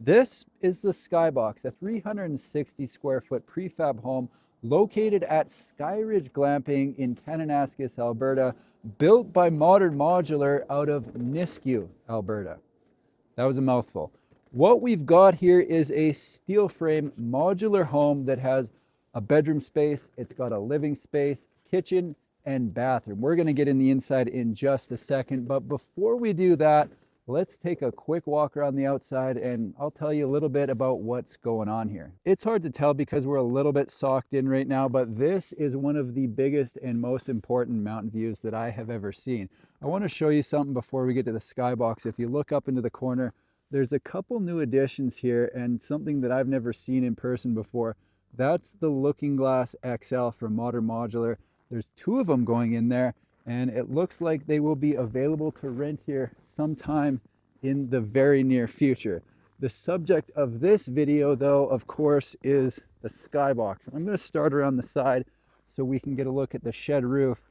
This is the Skybox, a 360 square foot prefab home located at Skyridge Glamping in Kananaskis, Alberta, built by Modern Modular out of Nisku, Alberta. That was a mouthful. What we've got here is a steel frame modular home that has a bedroom space, it's got a living space, kitchen, and bathroom. We're going to get in the inside in just a second, but before we do that, let's take a quick walk around the outside and I'll tell you a little bit about what's going on here. It's hard to tell because we're a little bit socked in right now, but this is one of the biggest and most important mountain views that I have ever seen. I want to show you something before we get to the Skybox. If you look up into the corner, there's a couple new additions here and something that I've never seen in person before. That's the Looking Glass XL from Modern Modular. There's two of them going in there, and it looks like they will be available to rent here sometime in the very near future. The subject of this video, though, of course, is the Skybox. I'm going to start around the side so we can get a look at the shed roof,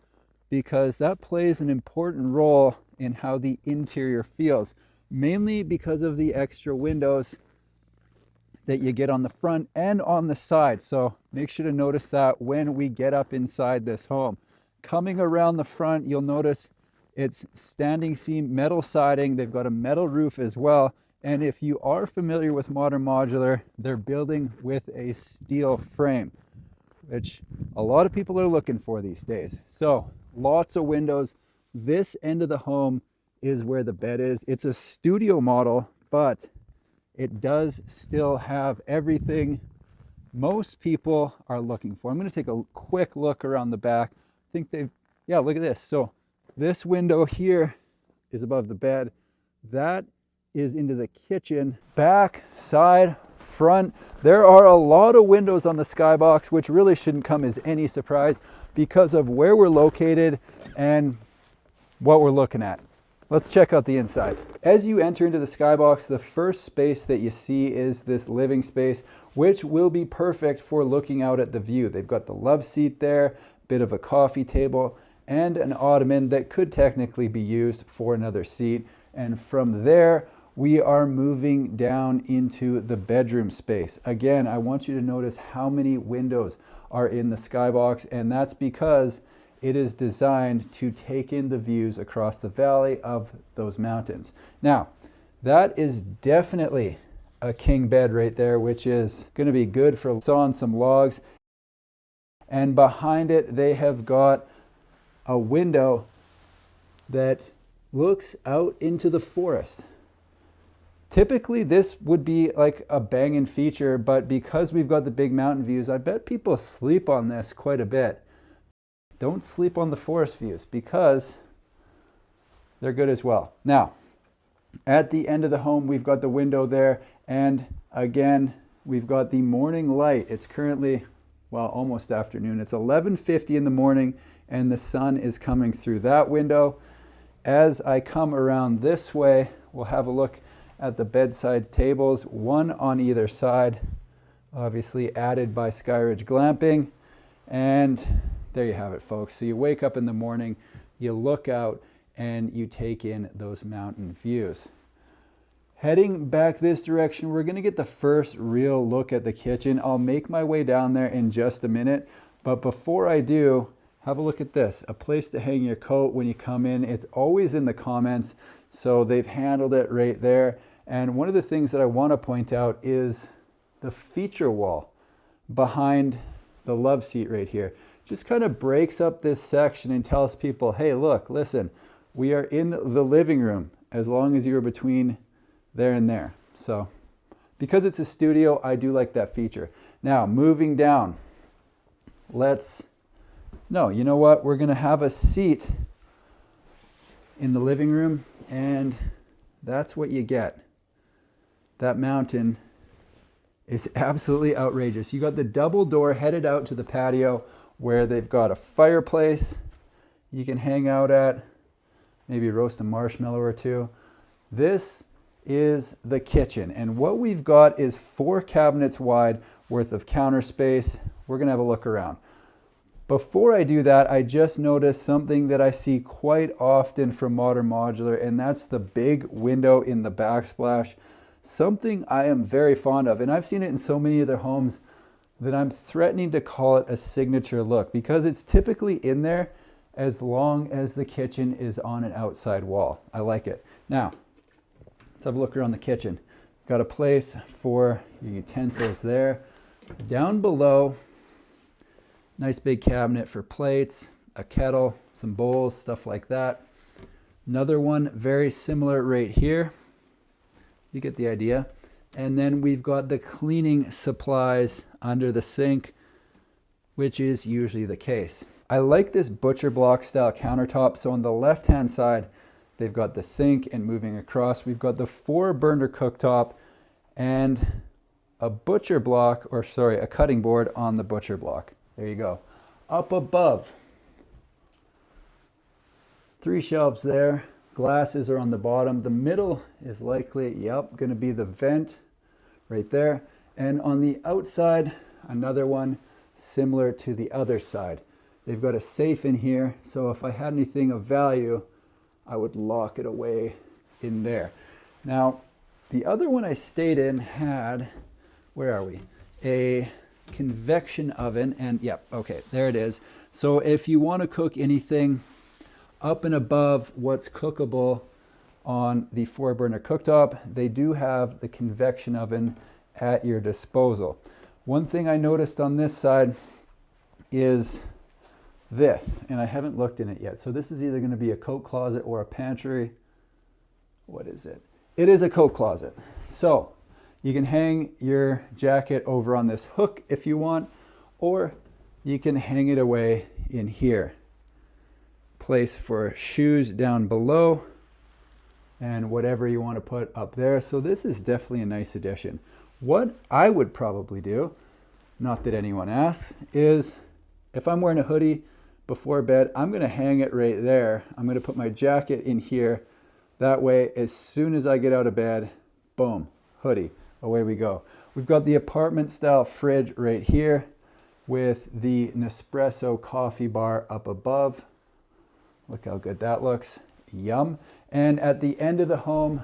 because that plays an important role in how the interior feels, mainly because of the extra windows that you get on the front and on the side. So make sure to notice that when we get up inside this home. Coming around the front, you'll notice it's standing seam metal siding. They've got a metal roof as well. And if you are familiar with Modern Modular, they're building with a steel frame, which a lot of people are looking for these days. So lots of windows. This end of the home is where the bed is. It's a studio model, but it does still have everything most people are looking for. I'm going to take a quick look around the back. I think yeah, look at this. So this window here is above the bed. That is into the kitchen. Back, side, front. There are a lot of windows on the Skybox, which really shouldn't come as any surprise because of where we're located and what we're looking at. Let's check out the inside. As you enter into the Skybox, the first space that you see is this living space, which will be perfect for looking out at the view. They've got the love seat there, bit of a coffee table, and an ottoman that could technically be used for another seat. And from there, we are moving down into the bedroom space. Again, I want you to notice how many windows are in the Skybox, and that's because it is designed to take in the views across the valley of those mountains. Now, that is definitely a king bed right there, which is going to be good for sawing some logs. And behind it, they have got a window that looks out into the forest. Typically, this would be like a banging feature, but because we've got the big mountain views, I bet people sleep on this quite a bit. Don't sleep on the forest views because they're good as well. Now, at the end of the home, we've got the window there. And again, we've got the morning light. It's currently, well, almost afternoon. It's 11:50 in the morning and the sun is coming through that window. As I come around this way, we'll have a look at the bedside tables, one on either side, obviously added by Skyridge Glamping. And there you have it, folks. So you wake up in the morning, you look out, and you take in those mountain views. Heading back this direction, we're going to get the first real look at the kitchen. I'll make my way down there in just a minute, but before I do, have a look at this. A place to hang your coat when you come in. It's always in the comments, so they've handled it right there. And one of the things that I want to point out is the feature wall behind the love seat right here. Just kind of breaks up this section and tells people, hey, look, listen, we are in the living room as long as you're between there and there. So because it's a studio, I do like that feature. Now, moving down, you know what? We're going to have a seat in the living room, and that's what you get. That mountain is absolutely outrageous. You got the double door headed out to the patio, where they've got a fireplace you can hang out at, maybe roast a marshmallow or two. This is the kitchen, and what we've got is 4 cabinets wide worth of counter space. We're going to have a look around. Before I do that, I just noticed something that I see quite often from Modern Modular, and that's the big window in the backsplash. something I am very fond of. And I've seen it in so many of their homes that I'm threatening to call it a signature look, because it's typically in there as long as the kitchen is on an outside wall. I like it. Now, let's have a look around the kitchen. Got a place for your utensils there. Down below, nice big cabinet for plates, a kettle, some bowls, stuff like that. Another one very similar right here. You get the idea. And then we've got the cleaning supplies under the sink, which is usually the case. I like this butcher block style countertop. So on the left-hand side, they've got the sink, and moving across, we've got the 4-burner cooktop and a butcher block, or sorry, a cutting board on the butcher block. There you go. Up above, 3 shelves there. Glasses are on the bottom. The middle is likely, going to be the vent right there. And on the outside, another one similar to the other side. They've got a safe in here, so if I had anything of value, I would lock it away in there. Now, the other one I stayed in had, where are we? A convection oven, and okay, there it is. So if you want to cook anything up and above what's cookable on the 4-burner cooktop, they do have the convection oven at your disposal. One thing I noticed on this side is this, and I haven't looked in it yet. So this is either going to be a coat closet or a pantry. What is it? It is a coat closet. So you can hang your jacket over on this hook if you want, or you can hang it away in here. Place for shoes down below and whatever you want to put up there. So this is definitely a nice addition. What I would probably do, not that anyone asks, is if I'm wearing a hoodie before bed, I'm going to hang it right there. I'm going to put my jacket in here. That way, as soon as I get out of bed, boom, hoodie, away we go. We've got the apartment style fridge right here with the Nespresso coffee bar up above. Look how good that looks. Yum. And at the end of the home,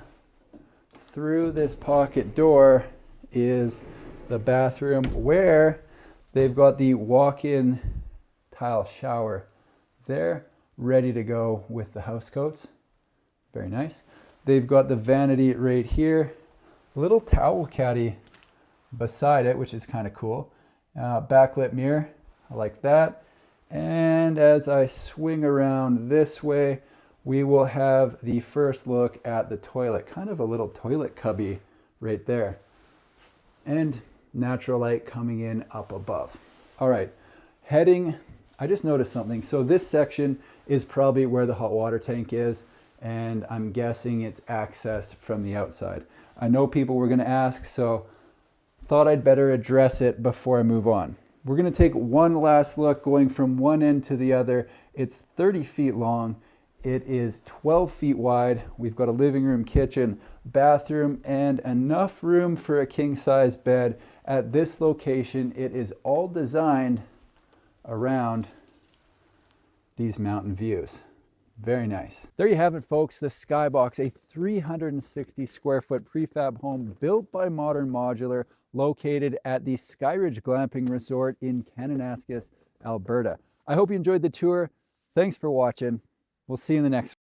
through this pocket door, is the bathroom where they've got the walk-in tile shower there, ready to go with the house coats. Very nice. They've got the vanity right here, little towel caddy beside it, which is kind of cool. Backlit mirror, I like that. And as I swing around this way, we will have the first look at the toilet. Kind of a little toilet cubby right there. And natural light coming in up above. All right, I just noticed something. So this section is probably where the hot water tank is, and I'm guessing it's accessed from the outside. I know people were going to ask, so thought I'd better address it before I move on. We're going to take one last look going from one end to the other. It's 30 feet long. It is 12 feet wide. We've got a living room, kitchen, bathroom, and enough room for a king-size bed. At this location, it is all designed around these mountain views. Very nice. There you have it, folks. The Skybox, a 360 square foot prefab home built by Modern Modular, located at the Skyridge Glamping Resort in Kananaskis, Alberta. I hope you enjoyed the tour. Thanks for watching. We'll see you in the next one.